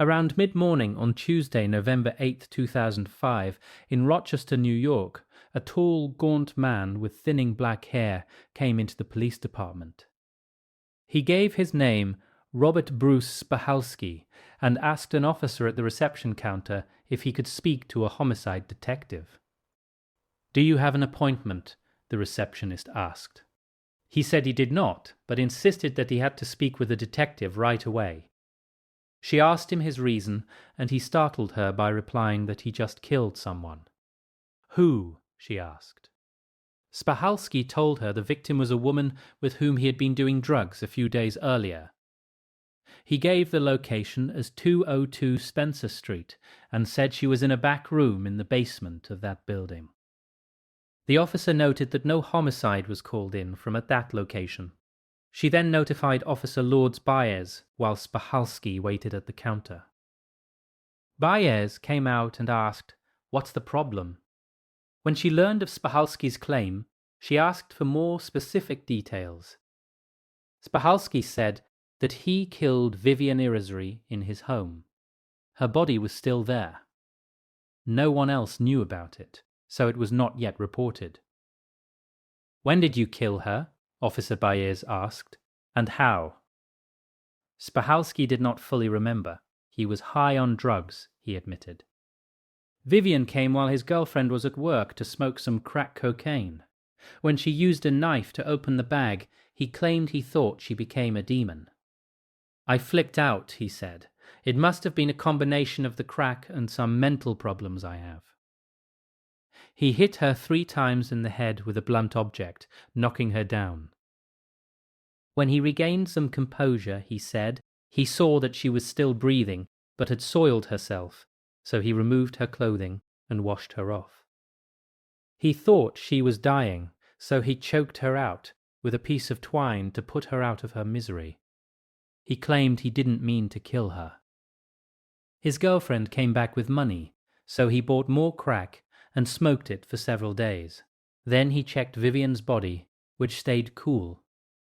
Around mid-morning on Tuesday, November 8, 2005, in Rochester, New York, a tall, gaunt man with thinning black hair came into the police department. He gave his name, Robert Bruce Spahalski, and asked an officer at the reception counter if he could speak to a homicide detective. "Do you have an appointment?" the receptionist asked. He said he did not, but insisted that he had to speak with a detective right away. She asked him his reason, and he startled her by replying that he just killed someone. "Who?" she asked. Spahalski told her the victim was a woman with whom he had been doing drugs a few days earlier. He gave the location as 202 Spencer Street and said she was in a back room in the basement of that building. The officer noted that no homicide was called in from at that location. She then notified Officer Lourdes Baez while Spahalski waited at the counter. Baez came out and asked, "What's the problem?" When she learned of Spahalski's claim, she asked for more specific details. Spahalski said that he killed Vivian Irizarry in his home. Her body was still there. No one else knew about it, so it was not yet reported. "When did you kill her?" Officer Baez asked, "and how?" Spahalski did not fully remember. He was high on drugs, he admitted. Vivian came while his girlfriend was at work to smoke some crack cocaine. When she used a knife to open the bag, he claimed he thought she became a demon. "I flicked out," he said. "It must have been a combination of the crack and some mental problems I have." He hit her 3 times in the head with a blunt object, knocking her down. When he regained some composure, he said he saw that she was still breathing, but had soiled herself, so he removed her clothing and washed her off. He thought she was dying, so he choked her out with a piece of twine to put her out of her misery. He claimed he didn't mean to kill her. His girlfriend came back with money, so he bought more crack and smoked it for several days. Then he checked Vivian's body, which stayed cool,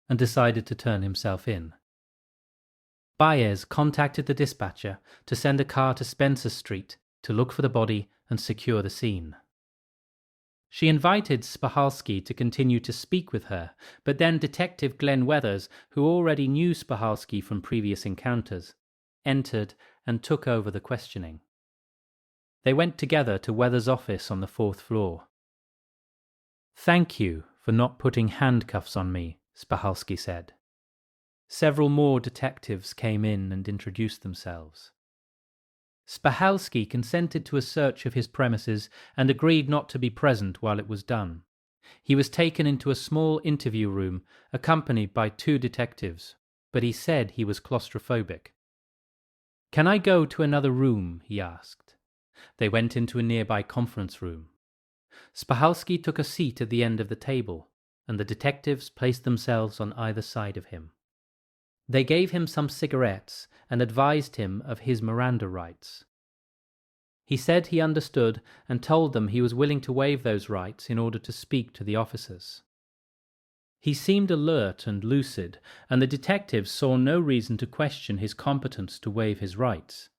and decided to turn himself in. Baez contacted the dispatcher to send a car to Spencer Street to look for the body and secure the scene. She invited Spahalski to continue to speak with her, but then Detective Glenn Weathers, who already knew Spahalski from previous encounters, entered and took over the questioning. They went together to Weathers' office on the 4th floor. "Thank you for not putting handcuffs on me," Spahalski said. Several more detectives came in and introduced themselves. Spahalski consented to a search of his premises and agreed not to be present while it was done. He was taken into a small interview room, accompanied by 2 detectives, but he said he was claustrophobic. "Can I go to another room?" he asked. They went into a nearby conference room. Spahalski took a seat at the end of the table, and the detectives placed themselves on either side of him. They gave him some cigarettes and advised him of his Miranda rights. He said he understood and told them he was willing to waive those rights in order to speak to the officers. He seemed alert and lucid, and the detectives saw no reason to question his competence to waive his rights.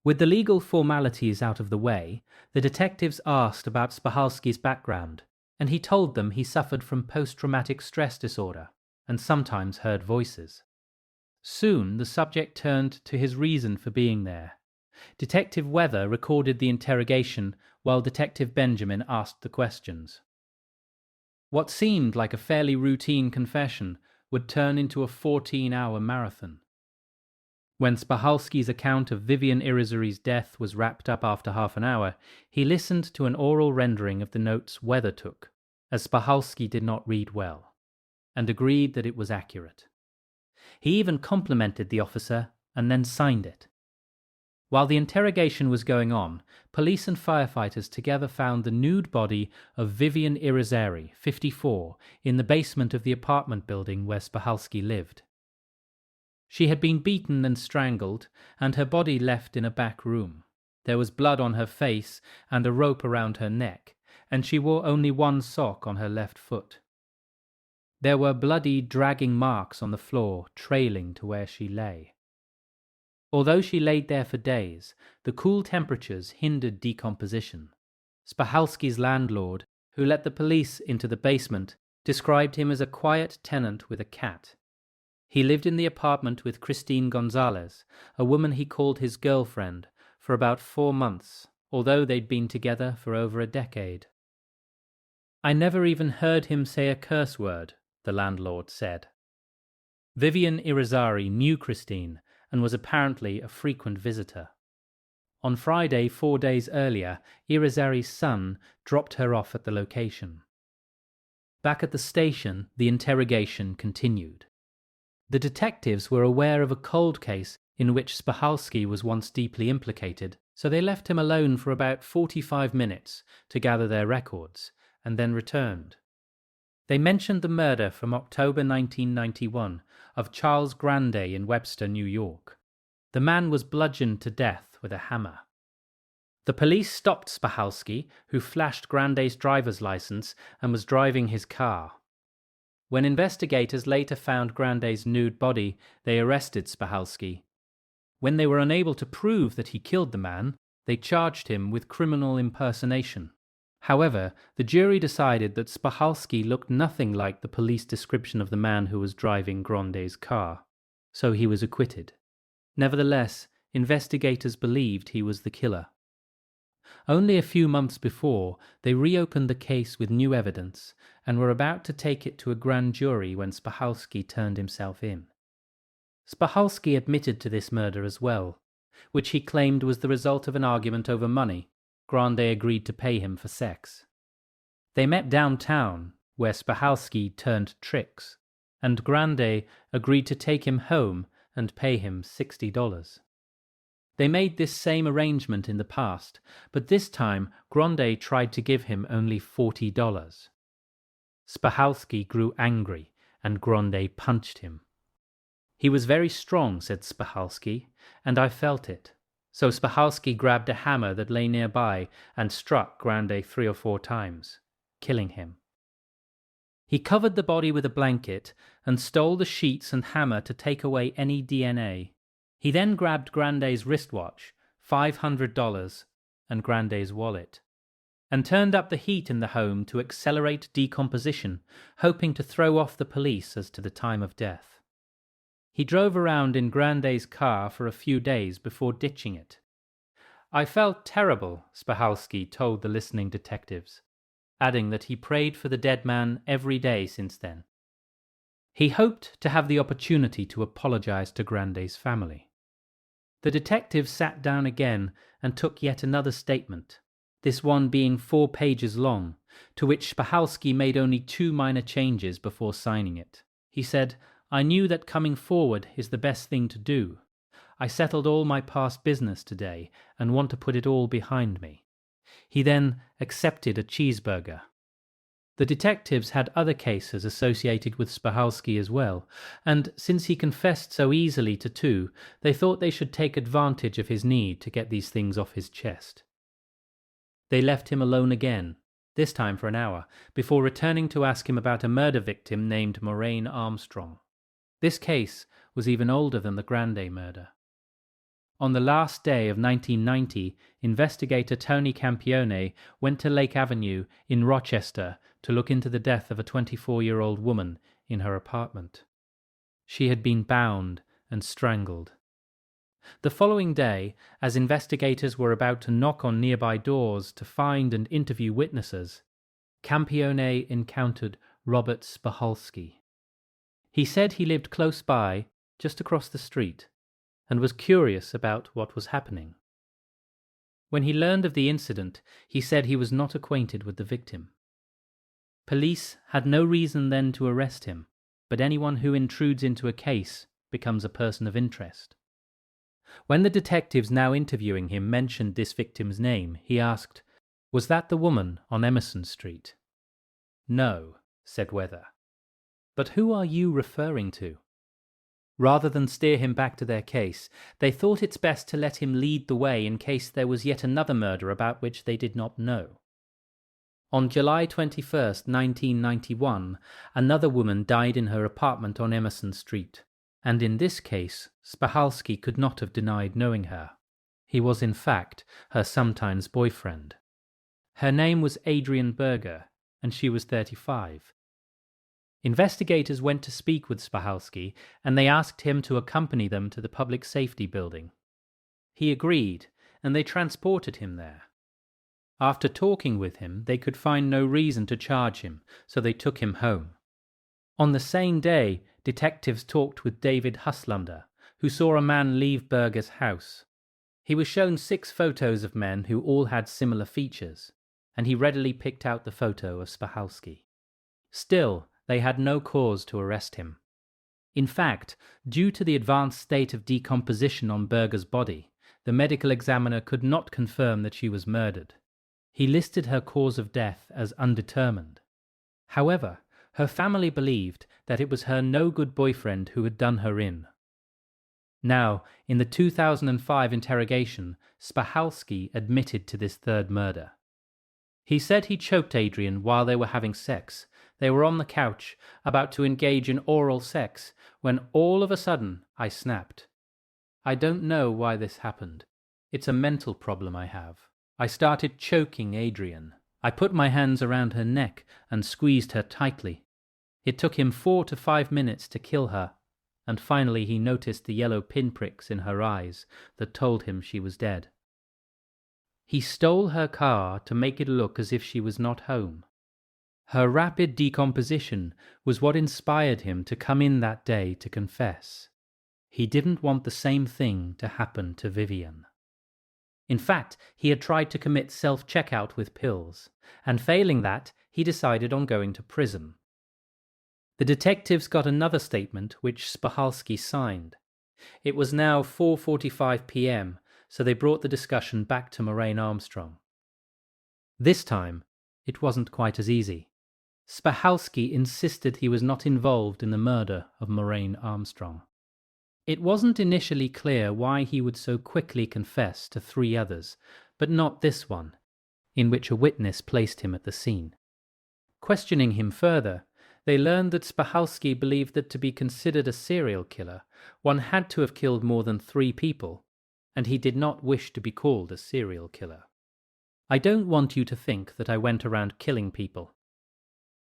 With the legal formalities out of the way, the detectives asked about Spahalski's background, and he told them he suffered from post-traumatic stress disorder and sometimes heard voices. Soon the subject turned to his reason for being there. Detective Weather recorded the interrogation while Detective Benjamin asked the questions. What seemed like a fairly routine confession would turn into a 14-hour marathon. When Spahalski's account of Vivian Irizarry's death was wrapped up after half an hour, he listened to an oral rendering of the notes Weather took, as Spahalski did not read well, and agreed that it was accurate. He even complimented the officer and then signed it. While the interrogation was going on, police and firefighters together found the nude body of Vivian Irizarry, 54, in the basement of the apartment building where Spahalski lived. She had been beaten and strangled, and her body left in a back room. There was blood on her face and a rope around her neck, and she wore only one sock on her left foot. There were bloody, dragging marks on the floor, trailing to where she lay. Although she laid there for days, the cool temperatures hindered decomposition. Spahalski's landlord, who let the police into the basement, described him as a quiet tenant with a cat. He lived in the apartment with Christine Gonzalez, a woman he called his girlfriend, for about 4 months, although they'd been together for over a decade. "I never even heard him say a curse word," the landlord said. Vivian Irizarry knew Christine and was apparently a frequent visitor. On Friday, 4 days earlier, Irizarry's son dropped her off at the location. Back at the station, the interrogation continued. The detectives were aware of a cold case in which Spahalski was once deeply implicated, so they left him alone for about 45 minutes to gather their records, and then returned. They mentioned the murder from October 1991 of Charles Grande in Webster, New York. The man was bludgeoned to death with a hammer. The police stopped Spahalski, who flashed Grande's driver's license and was driving his car. When investigators later found Grande's nude body, they arrested Spahalski. When they were unable to prove that he killed the man, they charged him with criminal impersonation. However, the jury decided that Spahalski looked nothing like the police description of the man who was driving Grande's car, so he was acquitted. Nevertheless, investigators believed he was the killer. Only a few months before, they reopened the case with new evidence and were about to take it to a grand jury when Spahalski turned himself in. Spahalski admitted to this murder as well, which he claimed was the result of an argument over money. Grande agreed to pay him for sex. They met downtown, where Spahalski turned tricks, and Grande agreed to take him home and pay him $60. They made this same arrangement in the past, but this time Grande tried to give him only $40. Spahalski grew angry, and Grande punched him. "He was very strong," said Spahalski, "and I felt it." So Spahalski grabbed a hammer that lay nearby and struck Grande 3 or 4 times, killing him. He covered the body with a blanket and stole the sheets and hammer to take away any DNA. He then grabbed Grande's wristwatch, $500, and Grande's wallet, and turned up the heat in the home to accelerate decomposition, hoping to throw off the police as to the time of death. He drove around in Grande's car for a few days before ditching it. "I felt terrible," Spahalski told the listening detectives, adding that he prayed for the dead man every day since then. He hoped to have the opportunity to apologize to Grande's family. The detectives sat down again and took yet another statement, this one being 4 pages long, to which Spahalski made only 2 minor changes before signing it. He said, "I knew that coming forward is the best thing to do. I settled all my past business today and want to put it all behind me." He then accepted a cheeseburger. The detectives had other cases associated with Spahalski as well, and since he confessed so easily to 2, they thought they should take advantage of his need to get these things off his chest. They left him alone again, this time for an hour, before returning to ask him about a murder victim named Maureen Armstrong. This case was even older than the Grande murder. On the last day of 1990, investigator Tony Campione went to Lake Avenue in Rochester to look into the death of a 24-year-old woman in her apartment. She had been bound and strangled. The following day, as investigators were about to knock on nearby doors to find and interview witnesses, Campione encountered Robert Spahalski. He said he lived close by, just across the street, and was curious about what was happening. When he learned of the incident, he said he was not acquainted with the victim. Police had no reason then to arrest him, but anyone who intrudes into a case becomes a person of interest. When the detectives now interviewing him mentioned this victim's name, he asked, "Was that the woman on Emerson Street?" "No," said Weather. "But who are you referring to?" Rather than steer him back to their case, they thought it's best to let him lead the way in case there was yet another murder about which they did not know. On July 21, 1991, another woman died in her apartment on Emerson Street. and in this case Spahalski could not have denied knowing her. He was in fact her sometimes boyfriend. Her name was Adrian Berger, and she was 35. Investigators went to speak with Spahalski, and they asked him to accompany them to the public safety building. He agreed, and they transported him there. After talking with him, they could find no reason to charge him, so they took him home. On the same day, detectives talked with David Huslander, who saw a man leave Berger's house. He was shown 6 photos of men who all had similar features, and he readily picked out the photo of Spahalski. Still, they had no cause to arrest him. In fact, due to the advanced state of decomposition on Berger's body, the medical examiner could not confirm that she was murdered. He listed her cause of death as undetermined. However, her family believed that it was her no-good boyfriend who had done her in. Now, in the 2005 interrogation, Spahalski admitted to this third murder. He said he choked Adrian while they were having sex. They were on the couch, about to engage in oral sex, when all of a sudden I snapped. I don't know why this happened. It's a mental problem I have. I started choking Adrian. I put my hands around her neck and squeezed her tightly. It took him 4 to 5 minutes to kill her, and finally he noticed the yellow pinpricks in her eyes that told him she was dead. He stole her car to make it look as if she was not home. Her rapid decomposition was what inspired him to come in that day to confess. He didn't want the same thing to happen to Vivian. In fact, he had tried to commit self-checkout with pills, and failing that, he decided on going to prison. The detectives got another statement which Spahalski signed. It was now 4:45 p.m., so they brought the discussion back to Moraine Armstrong. This time, it wasn't quite as easy. Spahalski insisted he was not involved in the murder of Moraine Armstrong. It wasn't initially clear why he would so quickly confess to 3 others, but not this one, in which a witness placed him at the scene. Questioning him further, they learned that Spahalski believed that to be considered a serial killer, one had to have killed more than 3 people, and he did not wish to be called a serial killer. I don't want you to think that I went around killing people.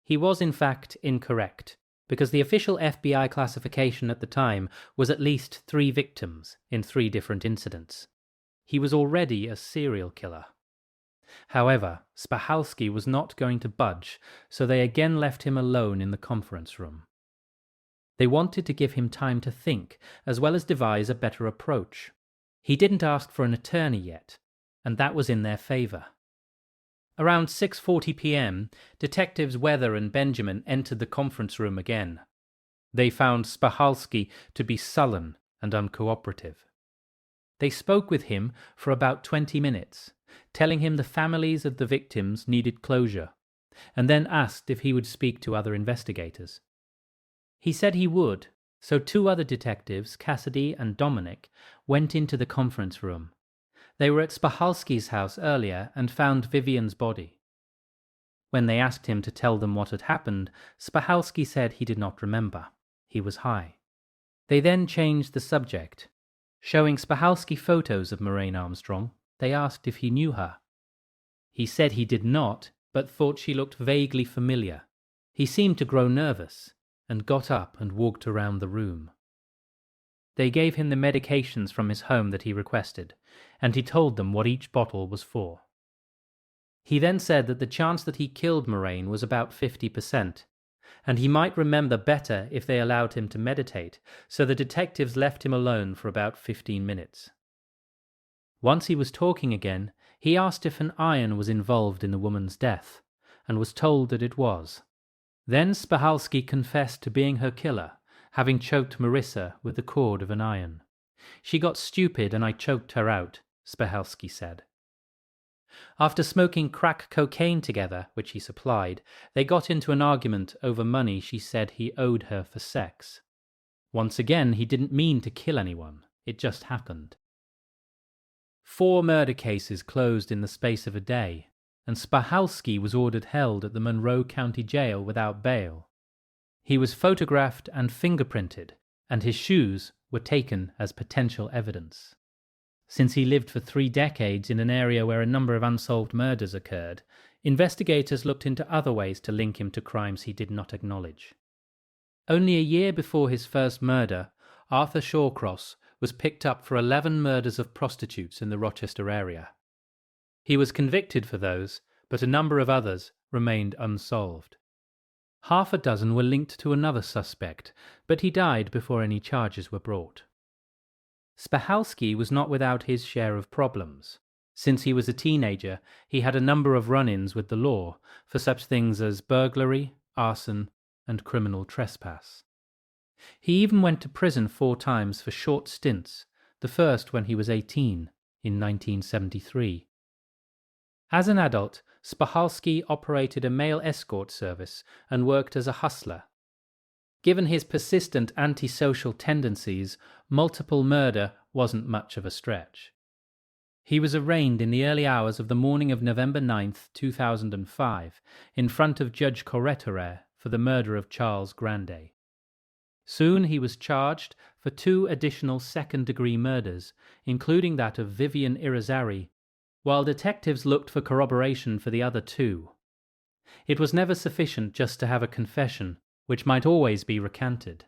He was in fact incorrect, because the official FBI classification at the time was at least 3 victims in 3 different incidents. He was already a serial killer. However, Spahalski was not going to budge, so they again left him alone in the conference room. They wanted to give him time to think, as well as devise a better approach. He didn't ask for an attorney yet, and that was in their favor. Around 6:40 p.m., detectives Weather and Benjamin entered the conference room again. They found Spahalski to be sullen and uncooperative. They spoke with him for about 20 minutes, telling him the families of the victims needed closure, and then asked if he would speak to other investigators. He said he would, so 2 other detectives, Cassidy and Dominic, went into the conference room. They were at Spahalski's house earlier and found Vivian's body. When they asked him to tell them what had happened, Spahalski said he did not remember. He was high. They then changed the subject. Showing Spahalski photos of Moraine Armstrong, they asked if he knew her. He said he did not, but thought she looked vaguely familiar. He seemed to grow nervous, and got up and walked around the room. They gave him the medications from his home that he requested, and he told them what each bottle was for. He then said that the chance that he killed Moraine was about 50%, and he might remember better if they allowed him to meditate, so the detectives left him alone for about 15 minutes. Once he was talking again, he asked if an iron was involved in the woman's death, and was told that it was. Then Spahalski confessed to being her killer, having choked Marissa with the cord of an iron. She got stupid and I choked her out, Spahalski said. After smoking crack cocaine together, which he supplied, they got into an argument over money she said he owed her for sex. Once again, he didn't mean to kill anyone. It just happened. 4 murder cases closed in the space of a day, and Spahalski was ordered held at the Monroe County Jail without bail. He was photographed and fingerprinted, and his shoes were taken as potential evidence. Since he lived for 3 decades in an area where a number of unsolved murders occurred, investigators looked into other ways to link him to crimes he did not acknowledge. Only a year before his first murder, Arthur Shawcross was picked up for 11 murders of prostitutes in the Rochester area. He was convicted for those, but a number of others remained unsolved. Half a dozen were linked to another suspect, but he died before any charges were brought. Spahalski was not without his share of problems. Since he was a teenager, he had a number of run-ins with the law for such things as burglary, arson, and criminal trespass. He even went to prison 4 times for short stints, the first when he was 18, in 1973. As an adult, Spahalski operated a male escort service and worked as a hustler. Given his persistent antisocial tendencies, multiple murder wasn't much of a stretch. He was arraigned in the early hours of the morning of November 9, 2005, in front of Judge Corretore for the murder of Charles Grande. Soon he was charged for 2 additional second-degree murders, including that of Vivian Irizarry, while detectives looked for corroboration for the other 2. It was never sufficient just to have a confession, which might always be recanted.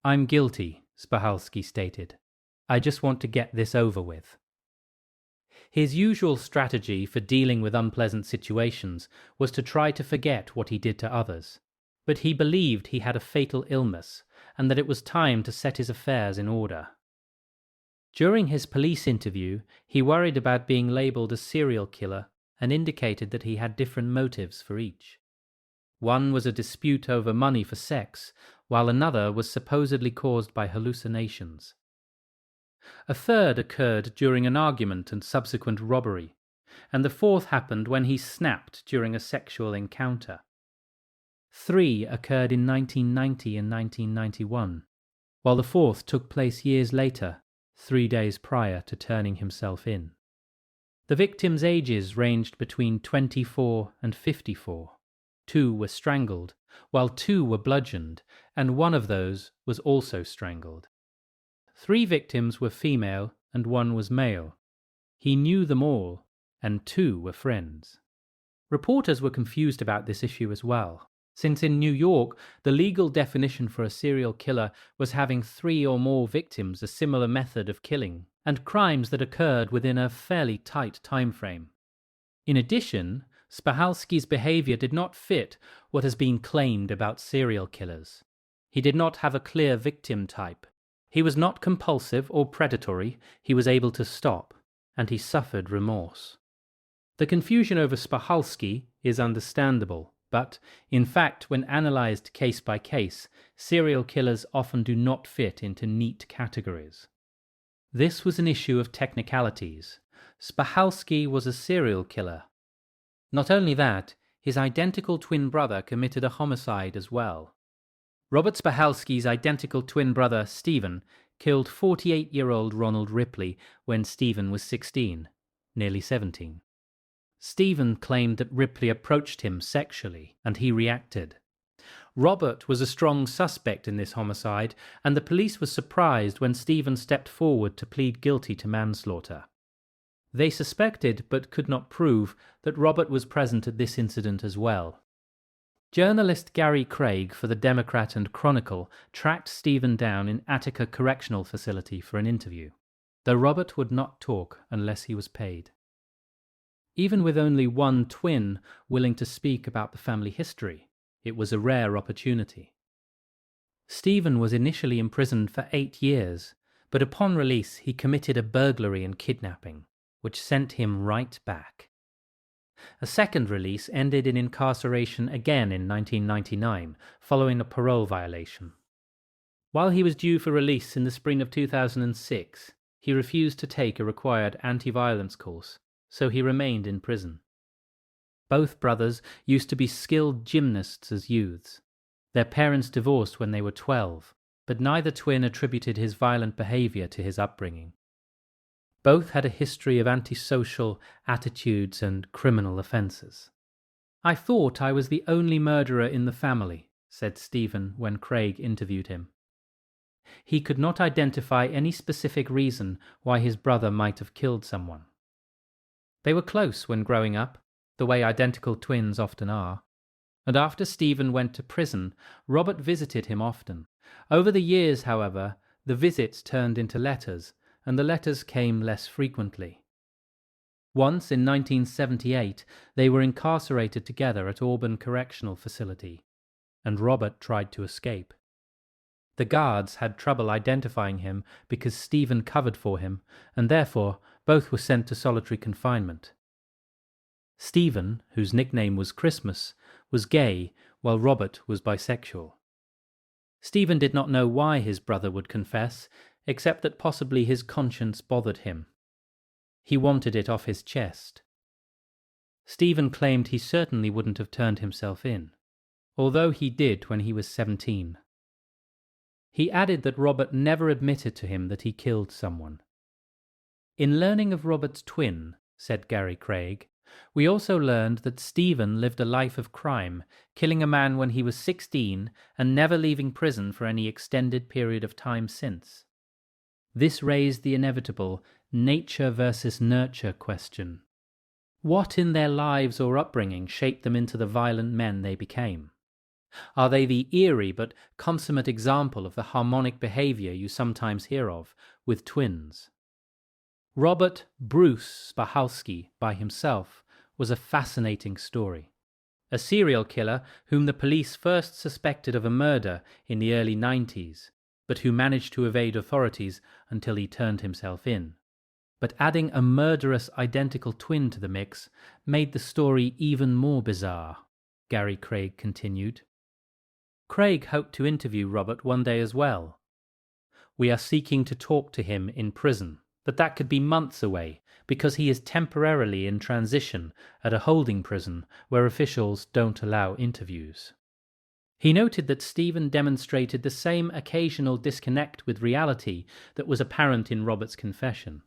"I'm guilty," Spahalski stated. "I just want to get this over with." His usual strategy for dealing with unpleasant situations was to try to forget what he did to others, but he believed he had a fatal illness and that it was time to set his affairs in order. During his police interview, he worried about being labeled a serial killer and indicated that he had different motives for each. One was a dispute over money for sex, while another was supposedly caused by hallucinations. A third occurred during an argument and subsequent robbery, and the fourth happened when he snapped during a sexual encounter. 3 occurred in 1990 and 1991, while the fourth took place years later, 3 days prior to turning himself in. The victims' ages ranged between 24 and 54. 2 were strangled, while 2 were bludgeoned, and one of those was also strangled. 3 victims were female and 1 was male. He knew them all, and 2 were friends. Reporters were confused about this issue as well, since in New York, the legal definition for a serial killer was having 3 or more victims, a similar method of killing, and crimes that occurred within a fairly tight time frame. In addition, Spahalski's behavior did not fit what has been claimed about serial killers. He did not have a clear victim type. He was not compulsive or predatory, he was able to stop, and he suffered remorse. The confusion over Spahalski is understandable, but, in fact, when analyzed case by case, serial killers often do not fit into neat categories. This was an issue of technicalities. Spahalski was a serial killer. Not only that, his identical twin brother committed a homicide as well. Robert Spahalski's identical twin brother, Stephen, killed 48-year-old Ronald Ripley when Stephen was 16, nearly 17. Stephen claimed that Ripley approached him sexually, and he reacted. Robert was a strong suspect in this homicide, and the police were surprised when Stephen stepped forward to plead guilty to manslaughter. They suspected, but could not prove, that Robert was present at this incident as well. Journalist Gary Craig for the Democrat and Chronicle tracked Stephen down in Attica Correctional Facility for an interview, though Robert would not talk unless he was paid. Even with only one twin willing to speak about the family history, it was a rare opportunity. Stephen was initially imprisoned for 8 years, but upon release he committed a burglary and kidnapping, which sent him right back. A second release ended in incarceration again in 1999, following a parole violation. While he was due for release in the spring of 2006, he refused to take a required anti-violence course, so he remained in prison. Both brothers used to be skilled gymnasts as youths. Their parents divorced when they were 12, but neither twin attributed his violent behavior to his upbringing. Both had a history of antisocial attitudes and criminal offenses. "I thought I was the only murderer in the family," said Stephen when Craig interviewed him. He could not identify any specific reason why his brother might have killed someone. They were close when growing up, the way identical twins often are. And after Stephen went to prison, Robert visited him often. Over the years, however, the visits turned into letters, and the letters came less frequently. Once, in 1978, they were incarcerated together at Auburn Correctional Facility, and Robert tried to escape. The guards had trouble identifying him because Stephen covered for him, and therefore both were sent to solitary confinement. Stephen, whose nickname was Christmas, was gay, while Robert was bisexual. Stephen did not know why his brother would confess, except that possibly his conscience bothered him. He wanted it off his chest. Stephen claimed he certainly wouldn't have turned himself in, although he did when he was 17. He added that Robert never admitted to him that he killed someone. In learning of Robert's twin, said Gary Craig, we also learned that Stephen lived a life of crime, killing a man when he was 16 and never leaving prison for any extended period of time since. This raised the inevitable nature versus nurture question. What in their lives or upbringing shaped them into the violent men they became? Are they the eerie but consummate example of the harmonic behavior you sometimes hear of with twins? Robert Bruce Spahalski, by himself, was a fascinating story. A serial killer whom the police first suspected of a murder in the early 90s, but who managed to evade authorities until he turned himself in. But adding a murderous identical twin to the mix made the story even more bizarre, Gary Craig continued. Craig hoped to interview Robert one day as well. We are seeking to talk to him in prison, but that could be months away because he is temporarily in transition at a holding prison where officials don't allow interviews. He noted that Stephen demonstrated the same occasional disconnect with reality that was apparent in Robert's confession.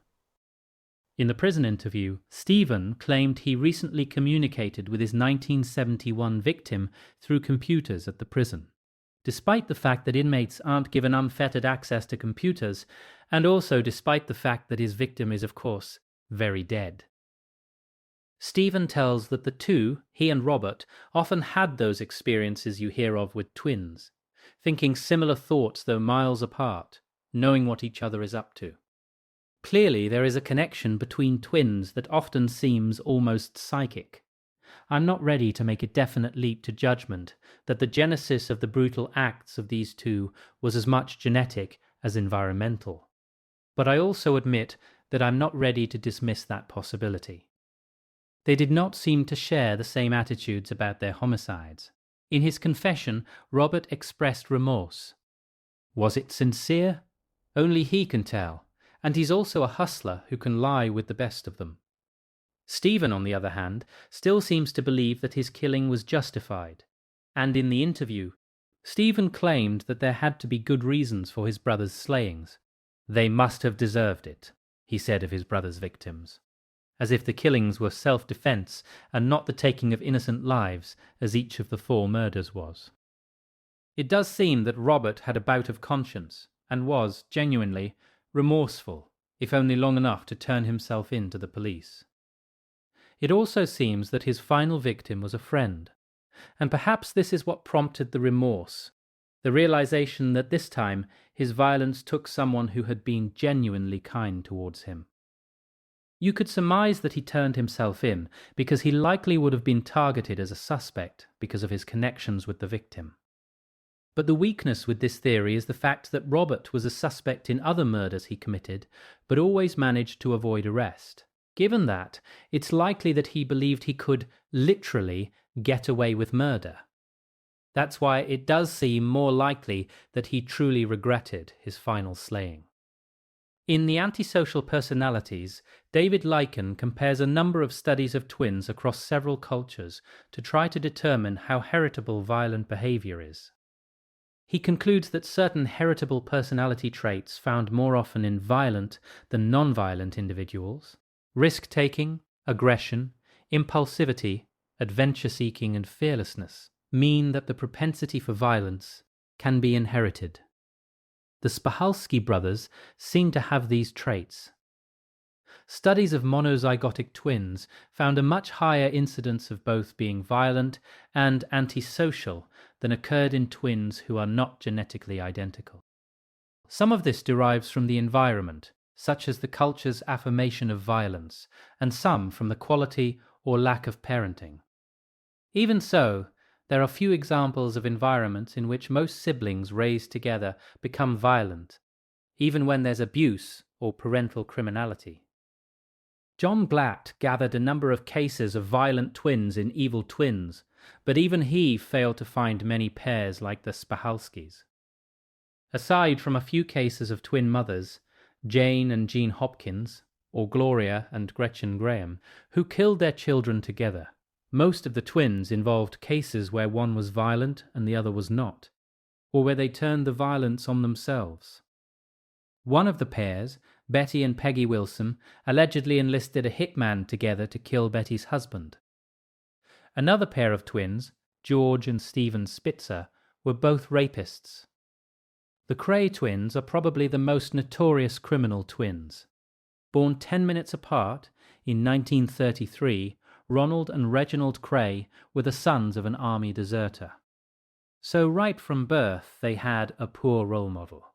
In the prison interview, Stephen claimed he recently communicated with his 1971 victim through computers at the prison, despite the fact that inmates aren't given unfettered access to computers, and also despite the fact that his victim is, of course, very dead. Stephen tells that the two, he and Robert, often had those experiences you hear of with twins, thinking similar thoughts though miles apart, knowing what each other is up to. Clearly, there is a connection between twins that often seems almost psychic. I'm not ready to make a definite leap to judgment that the genesis of the brutal acts of these two was as much genetic as environmental. But I also admit that I'm not ready to dismiss that possibility. They did not seem to share the same attitudes about their homicides. In his confession, Robert expressed remorse. Was it sincere? Only he can tell. And he's also a hustler who can lie with the best of them. Stephen, on the other hand, still seems to believe that his killing was justified. And in the interview, Stephen claimed that there had to be good reasons for his brother's slayings. They must have deserved it, he said of his brother's victims, as if the killings were self-defense and not the taking of innocent lives, as each of the 4 murders was. It does seem that Robert had a bout of conscience, and was, genuinely, remorseful, if only long enough to turn himself in to the police. It also seems that his final victim was a friend, and perhaps this is what prompted the remorse, the realization that this time his violence took someone who had been genuinely kind towards him. You could surmise that he turned himself in because he likely would have been targeted as a suspect because of his connections with the victim. But the weakness with this theory is the fact that Robert was a suspect in other murders he committed, but always managed to avoid arrest. Given that, it's likely that he believed he could, literally, get away with murder. That's why it does seem more likely that he truly regretted his final slaying. In The Antisocial Personalities, David Lycan compares a number of studies of twins across several cultures to try to determine how heritable violent behavior is. He concludes that certain heritable personality traits found more often in violent than non-violent individuals, risk-taking, aggression, impulsivity, adventure-seeking and fearlessness, mean that the propensity for violence can be inherited. The Spahalski brothers seem to have these traits. Studies of monozygotic twins found a much higher incidence of both being violent and antisocial than occurred in twins who are not genetically identical. Some of this derives from the environment, such as the culture's affirmation of violence, and some from the quality or lack of parenting. Even so, there are few examples of environments in which most siblings raised together become violent, even when there's abuse or parental criminality. John Glatt gathered a number of cases of violent twins in Evil Twins, but even he failed to find many pairs like the Spahalskis. Aside from a few cases of twin mothers, Jane and Jean Hopkins, or Gloria and Gretchen Graham, who killed their children together, most of the twins involved cases where one was violent and the other was not, or where they turned the violence on themselves. One of the pairs, Betty and Peggy Wilson, allegedly enlisted a hitman together to kill Betty's husband. Another pair of twins, George and Stephen Spitzer, were both rapists. The Cray twins are probably the most notorious criminal twins. Born 10 minutes apart, in 1933, Ronald and Reginald Cray were the sons of an army deserter. So right from birth they had a poor role model.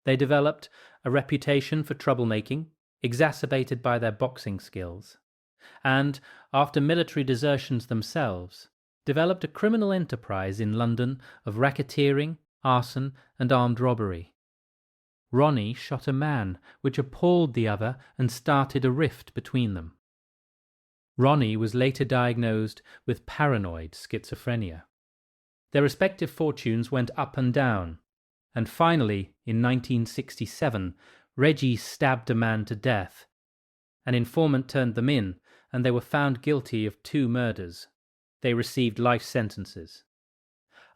They developed a reputation for troublemaking, exacerbated by their boxing skills, and, after military desertions themselves, developed a criminal enterprise in London of racketeering, arson, and armed robbery. Ronnie shot a man, which appalled the other and started a rift between them. Ronnie was later diagnosed with paranoid schizophrenia. Their respective fortunes went up and down, and finally, in 1967, Reggie stabbed a man to death. An informant turned them in, and they were found guilty of 2 murders. They received life sentences.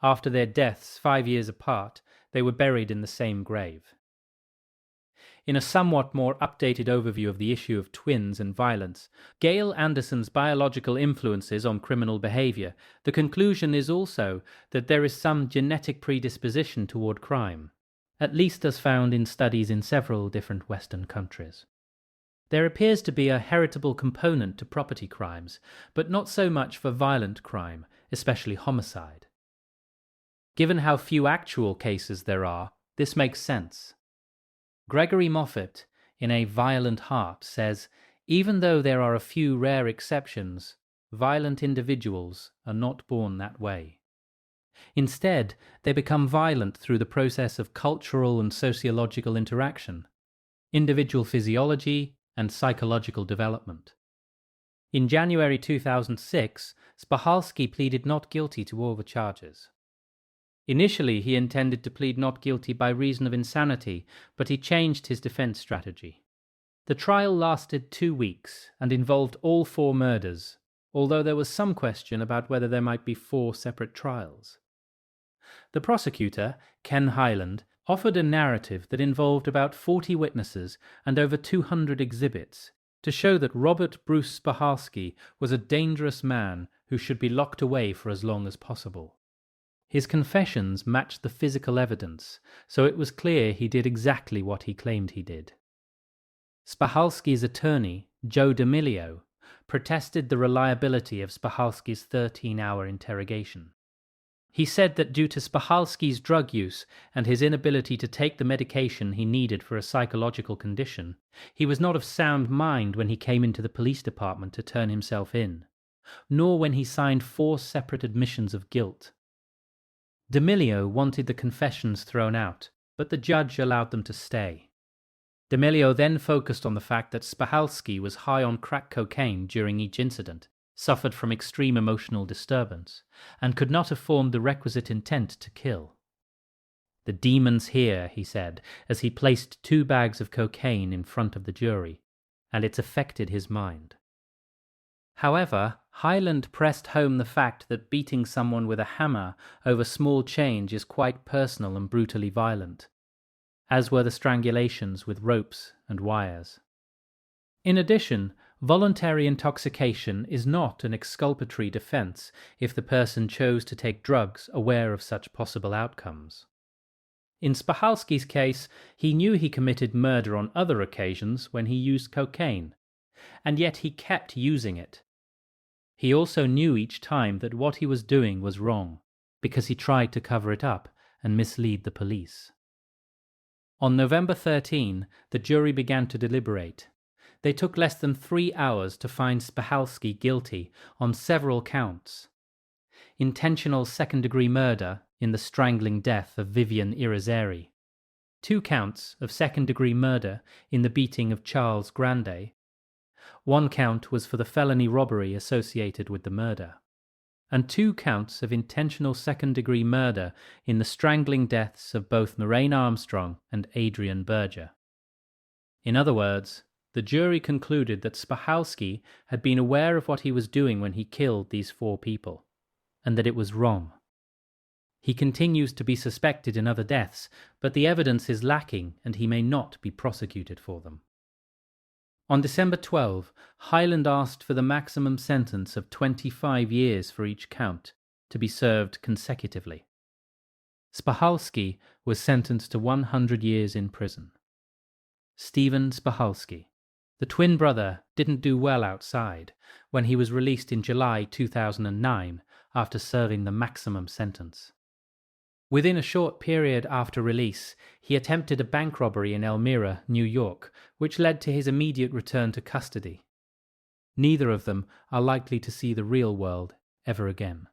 After their deaths, 5 years apart, they were buried in the same grave. In a somewhat more updated overview of the issue of twins and violence, Gail Anderson's biological influences on criminal behavior, the conclusion is also that there is some genetic predisposition toward crime, at least as found in studies in several different Western countries. There appears to be a heritable component to property crimes, but not so much for violent crime, especially homicide. Given how few actual cases there are, this makes sense. Gregory Moffat, in A Violent Heart, says, even though there are a few rare exceptions, violent individuals are not born that way. Instead, they become violent through the process of cultural and sociological interaction, individual physiology, and psychological development. In January 2006, Spahalski pleaded not guilty to all the charges. Initially, he intended to plead not guilty by reason of insanity, but he changed his defense strategy. The trial lasted 2 weeks and involved all 4 murders, although there was some question about whether there might be 4 separate trials. The prosecutor, Ken Hyland, offered a narrative that involved about 40 witnesses and over 200 exhibits to show that Robert Bruce Spahalski was a dangerous man who should be locked away for as long as possible. His confessions matched the physical evidence, so it was clear he did exactly what he claimed he did. Spahalski's attorney, Joe D'Amelio, protested the reliability of Spahalski's 13-hour interrogation. He said that due to Spahalski's drug use and his inability to take the medication he needed for a psychological condition, he was not of sound mind when he came into the police department to turn himself in, nor when he signed 4 separate admissions of guilt. D'Amelio wanted the confessions thrown out, but the judge allowed them to stay. D'Amelio then focused on the fact that Spahalski was high on crack cocaine during each incident, suffered from extreme emotional disturbance, and could not have formed the requisite intent to kill. "The demon's here," he said, as he placed 2 bags of cocaine in front of the jury, "and it's affected his mind." However, Hyland pressed home the fact that beating someone with a hammer over small change is quite personal and brutally violent, as were the strangulations with ropes and wires. In addition, voluntary intoxication is not an exculpatory defense if the person chose to take drugs aware of such possible outcomes. In Spahalski's case, he knew he committed murder on other occasions when he used cocaine, and yet he kept using it. He also knew each time that what he was doing was wrong, because he tried to cover it up and mislead the police. On November 13, the jury began to deliberate. They took less than 3 hours to find Spahalski guilty on several counts. Intentional second-degree murder in the strangling death of Vivian Irizarry, 2 counts of second-degree murder in the beating of Charles Grande. 1 count was for the felony robbery associated with the murder, and 2 counts of intentional second-degree murder in the strangling deaths of both Lorraine Armstrong and Adrian Berger. In other words, the jury concluded that Spahalski had been aware of what he was doing when he killed these 4 people, and that it was wrong. He continues to be suspected in other deaths, but the evidence is lacking and he may not be prosecuted for them. On December 12, Hyland asked for the maximum sentence of 25 years for each count, to be served consecutively. Spahalski was sentenced to 100 years in prison. Stephen Spahalski, the twin brother, didn't do well outside when he was released in July 2009 after serving the maximum sentence. Within a short period after release, he attempted a bank robbery in Elmira, New York, which led to his immediate return to custody. Neither of them are likely to see the real world ever again.